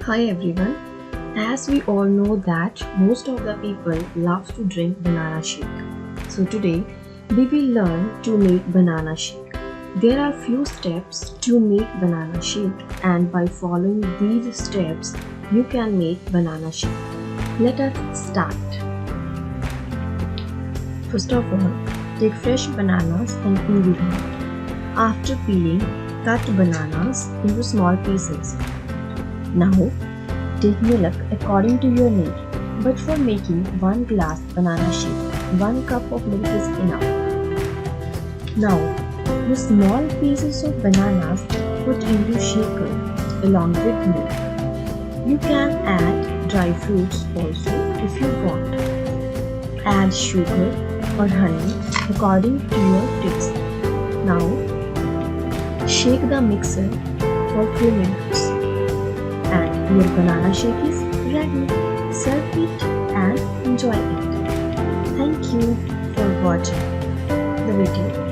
Hi everyone. As we all know that most of the people love to drink banana shake. So today we will learn to make banana shake. There are few steps to make banana shake and by following these steps you can make banana shake. Let us start. First of all, take fresh bananas and peel them. After peeling, cut bananas into small pieces. Now, take milk according to your need, but for making 1 glass banana shake, 1 cup of milk is enough. Now, the small pieces of bananas put into shaker along with milk. You can add dry fruits also if you want. Add sugar or honey according to your taste. Now, shake the mixer for few minutes. And your banana shake is ready. Serve it and enjoy it. Thank you for watching the video.